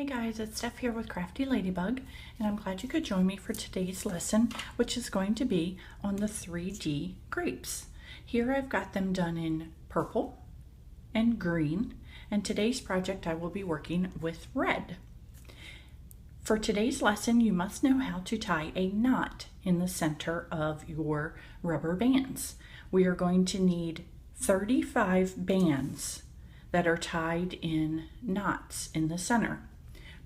guys, it's Steph here with Crafty Ladybug, and I'm glad you could join me for today's lesson, which is going to be on the 3D grapes. Here I've got them done in purple and green, and today's project I will be working with red. For today's lesson, you must know how to tie a knot in the center of your rubber bands. We are going to need 35 bands that are tied in knots in the center.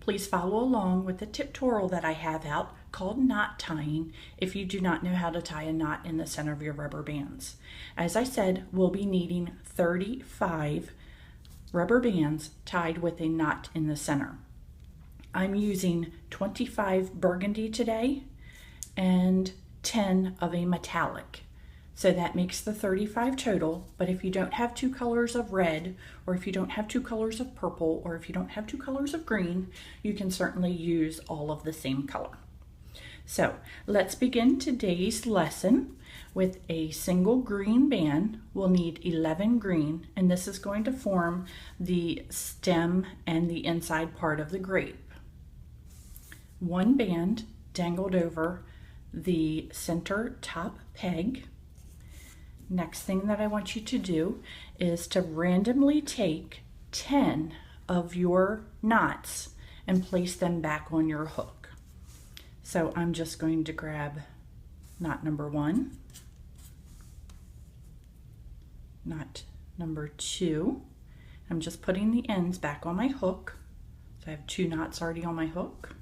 Please follow along with the tutorial that I have out called knot tying if you do not know how to tie a knot in the center of your rubber bands. As I said, we'll be needing 35 rubber bands tied with a knot in the center. I'm using 25 burgundy today and 10 of a metallic. So that makes the 35 total, but if you don't have two colors of red, or if you don't have two colors of purple, or if you don't have two colors of green, you can certainly use all of the same color. So let's begin today's lesson with a single green band. We'll need 11 green, and this is going to form the stem and the inside part of the grape. One band dangled over the center top peg. Next thing that I want you to do is to randomly take 10 of your knots and place them back on your hook. So I'm just going to grab knot number 1, knot number 2. I'm just putting the ends back on my hook. So I have 2 knots already on my hook.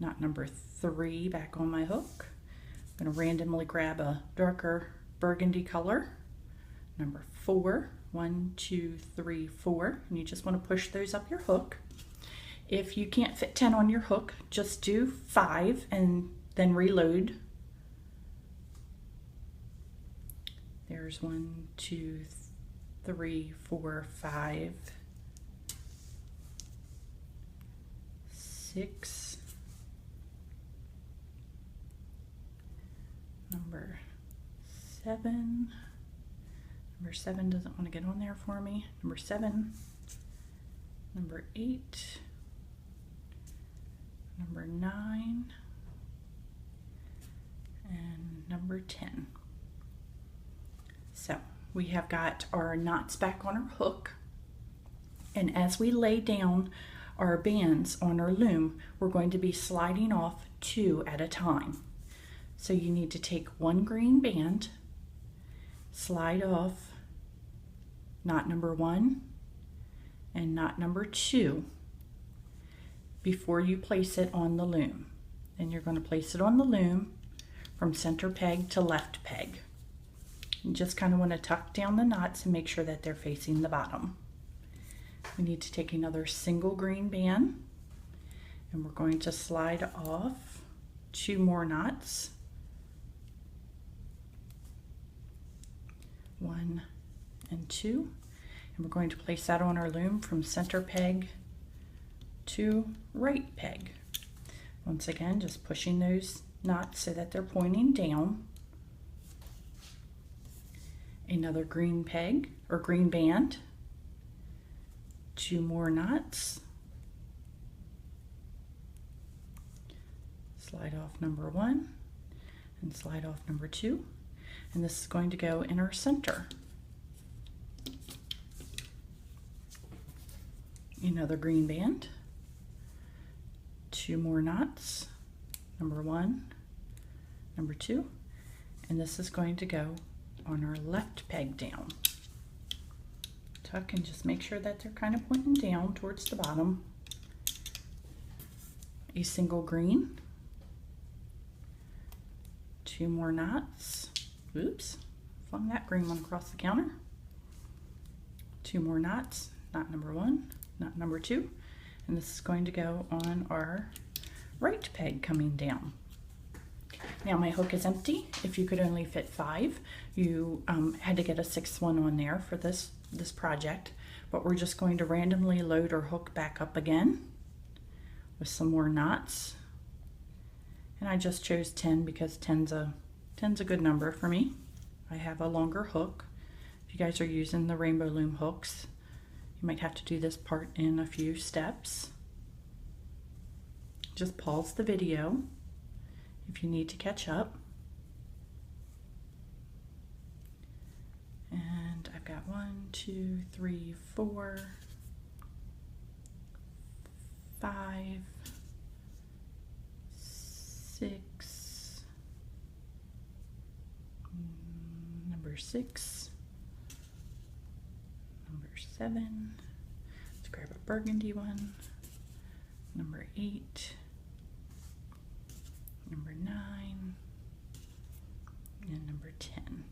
Knot number 3 back on my hook. I'm going to randomly grab a darker burgundy color, number 4, 1, 2, 3, 4, and you just want to push those up your hook. If you can't fit 10 on your hook, just do 5 and then reload. There's 1, 2, 3, 4, 5, 6, number 7. Number 7 doesn't want to get on there for me. Number 7, number 8, number 9, and number 10. So we have got our knots back on our hook, and as we lay down our bands on our loom, we're going to be sliding off 2 at a time. So you need to take one green band, slide off knot number 1 and knot number 2 before you place it on the loom. Then you're going to place it on the loom from center peg to left peg. You just kind of want to tuck down the knots and make sure that they're facing the bottom. We need to take another single green band, and we're going to slide off 2 more knots. 1 and 2, and we're going to place that on our loom from center peg to right peg. Once again, just pushing those knots so that they're pointing down. Another green peg or green band, 2 more knots, slide off number 1 and slide off number 2. And this is going to go in our center. Another green band, 2 more knots, number 1, number 2, and this is going to go on our left peg down. Tuck and just make sure that they're kind of pointing down towards the bottom. A single green, 2 more knots. Oops, flung that green one across the counter. 2 more knots, knot number 1, knot number 2, and this is going to go on our right peg coming down. Now my hook is empty. If you could only fit 5, you had to get a 6th one on there for this project, but we're just going to randomly load our hook back up again with some more knots. And I just chose 10 because 10's a good number for me. I have a longer hook. If you guys are using the Rainbow Loom hooks, You might have to do this part in a few steps. Just pause the video if you need to catch up. And I've got 1, 2, 3, 4, 5, 6, number 6, number 7, let's grab a burgundy one, number 8, number 9, and number 10.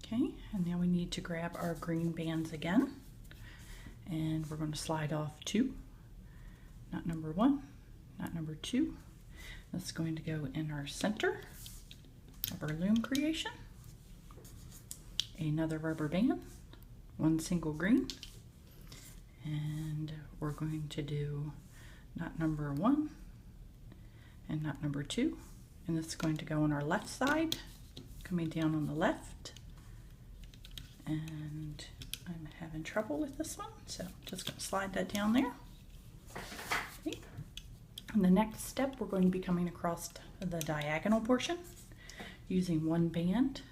Okay, and now we need to grab our green bands again, and we're going to slide off 2, not number 1, not number 2. That's going to go in our center of our loom creation. Another rubber band, 1 single green, and we're going to do knot number 1 and knot number 2, and this is going to go on our left side, coming down on the left. And I'm having trouble with this one, so I'm just going to slide that down there. Okay. And the next step, we're going to be coming across the diagonal portion using 1 band.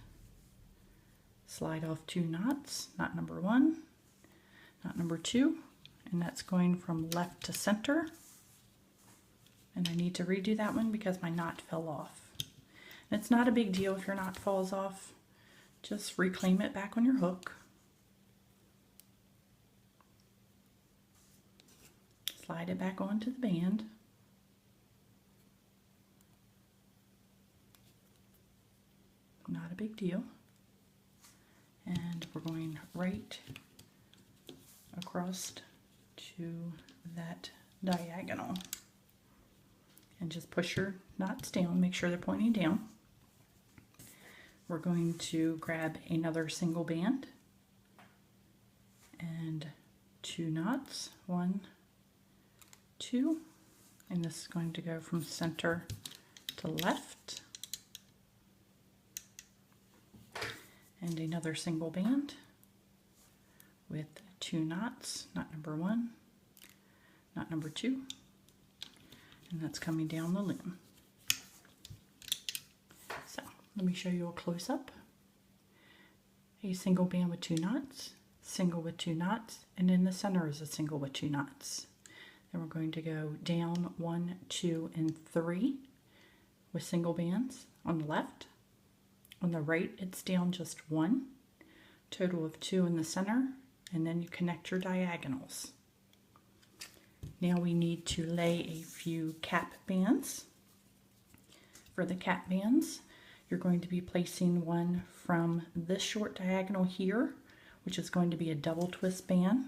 Slide off 2 knots, knot number 1, knot number 2, and that's going from left to center. And I need to redo that one because my knot fell off. And it's not a big deal if your knot falls off. Just reclaim it back on your hook. Slide it back onto the band. Not a big deal. And we're going right across to that diagonal. And just push your knots down, make sure they're pointing down. We're going to grab another single band and 2 knots, 1, 2, and this is going to go from center to left, and another single band with 2 knots, knot number 1, knot number 2, and that's coming down the loom. Let me show you a close-up. A single band with 2 knots, single with 2 knots, and in the center is a single with 2 knots. Then we're going to go down 1, 2, and 3 with single bands on the left. On the right, it's down just 1, total of 2 in the center, and then you connect your diagonals. Now we need to lay a few cap bands. For the cap bands, you're going to be placing one from this short diagonal here, which is going to be a double twist band.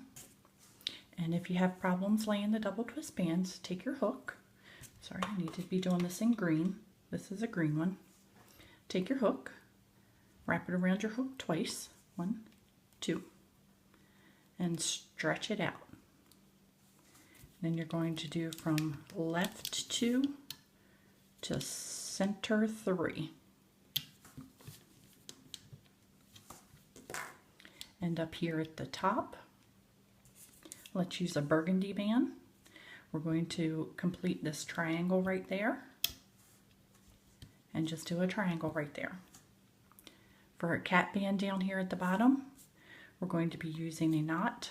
And if you have problems laying the double twist bands, take your hook. Sorry, I need to be doing this in green. This is a green one. Take your hook, wrap it around your hook twice, 1, 2, and stretch it out. Then you're going to do from left 2 to center 3. And up here at the top, let's use a burgundy band. We're going to complete this triangle right there and just do a triangle right there. For a cap band down here at the bottom, we're going to be using a knot.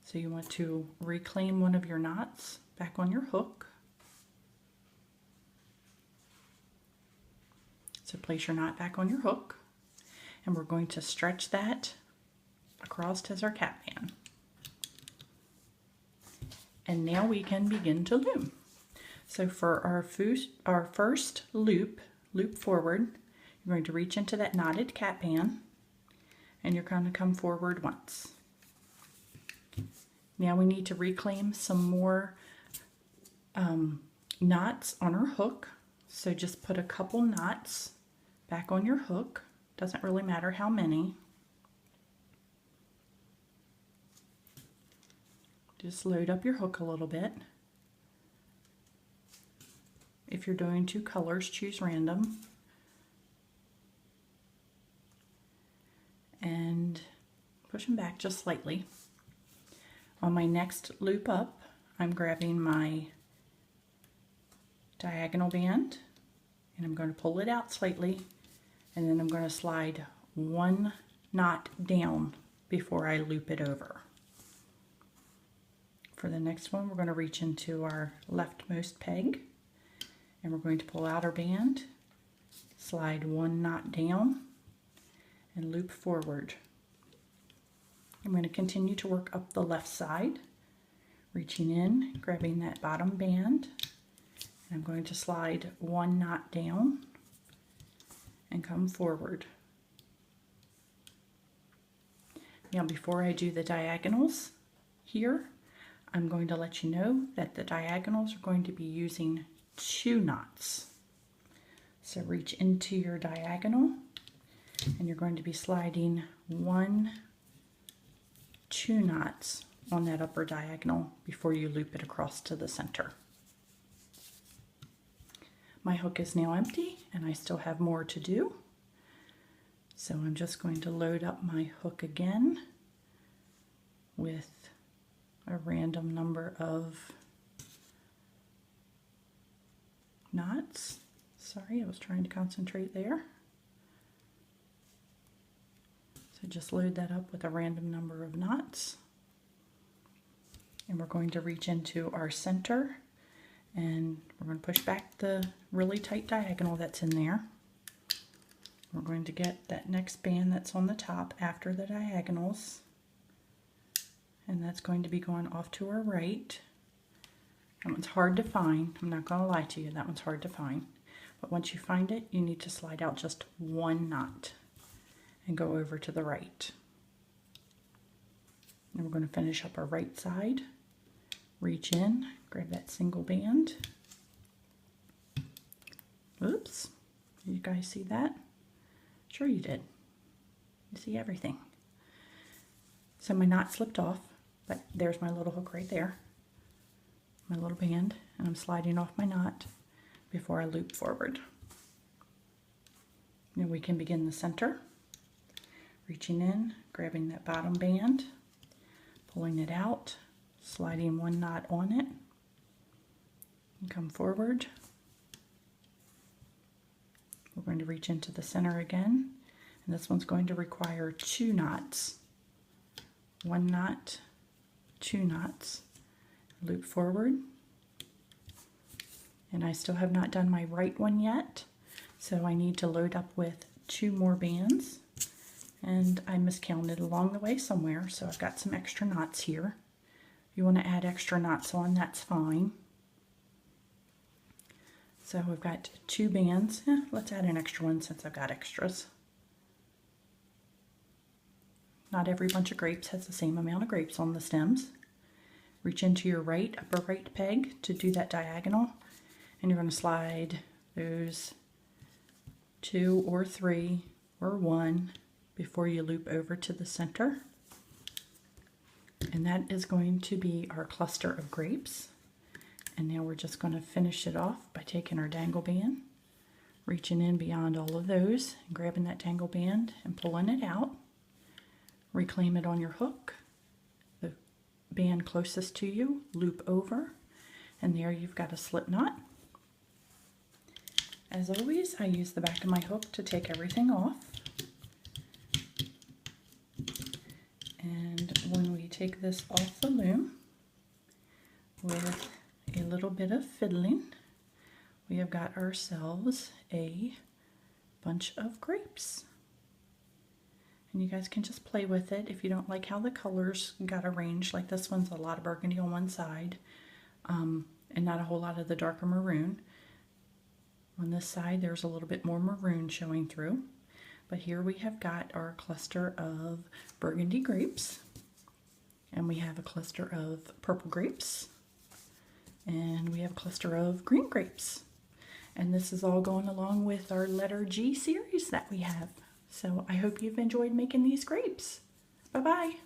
So you want to reclaim one of your knots back on your hook. So place your knot back on your hook. And we're going to stretch that across as our cap band. And now we can begin to loom. So for our first loop forward, you're going to reach into that knotted cap band and you're going to come forward once. Now we need to reclaim some more knots on our hook. So just put a couple knots back on your hook. Doesn't really matter how many. Just load up your hook a little bit. If you're doing 2 colors, choose random. push them back just slightly. On my next loop up, I'm grabbing my diagonal band and I'm going to pull it out slightly, and then I'm going to slide 1 knot down before I loop it over. For the next one, we're going to reach into our leftmost peg and we're going to pull out our band, slide 1 knot down, and loop forward. I'm going to continue to work up the left side, reaching in, grabbing that bottom band, and I'm going to slide 1 knot down and come forward. Now before I do the diagonals here, I'm going to let you know that the diagonals are going to be using 2 knots. So reach into your diagonal and you're going to be sliding 1, 2 knots on that upper diagonal before you loop it across to the center. My hook is now empty and I still have more to do. So I'm just going to load up my hook again with a random number of knots. Sorry, I was trying to concentrate there. So just load that up with a random number of knots. And we're going to reach into our center and we're going to push back the really tight diagonal that's in there. We're going to get that next band that's on the top after the diagonals, and that's going to be going off to our right. That one's hard to find. I'm not going to lie to you, that one's hard to find. But once you find it, you need to slide out just 1 knot and go over to the right. And we're going to finish up our right side. Reach in, grab that single band. Oops, did you guys see that? Sure you did. You see everything. So my knot slipped off, but there's my little hook right there. My little band, and I'm sliding off my knot before I loop forward. Now we can begin the center. Reaching in, grabbing that bottom band, pulling it out, sliding 1 knot on it, and come forward. We're going to reach into the center again, and this one's going to require 2 knots. 1 knot, 2 knots, loop forward. And I still have not done my right one yet, so I need to load up with 2 more bands. And I miscounted along the way somewhere, so I've got some extra knots here. If you want to add extra knots on, that's fine. So we've got 2 bands. Let's add an extra one since I've got extras. Not every bunch of grapes has the same amount of grapes on the stems. Reach into your right, upper right peg to do that diagonal, and you're going to slide those 2 or 3 or 1 before you loop over to the center. And that is going to be our cluster of grapes. And now we're just going to finish it off by taking our dangle band, reaching in beyond all of those, and grabbing that dangle band and pulling it out. Reclaim it on your hook, the band closest to you, loop over, and there you've got a slip knot. As always, I use the back of my hook to take everything off. And when we take this off the loom with a little bit of fiddling, we have got ourselves a bunch of grapes. And you guys can just play with it. If you don't like how the colors got arranged, like this one's a lot of burgundy on one side and not a whole lot of the darker maroon. On this side there's a little bit more maroon showing through. But here we have got our cluster of burgundy grapes, and we have a cluster of purple grapes, and we have a cluster of green grapes. And this is all going along with our letter G series that we have. So I hope you've enjoyed making these grapes. Bye-bye.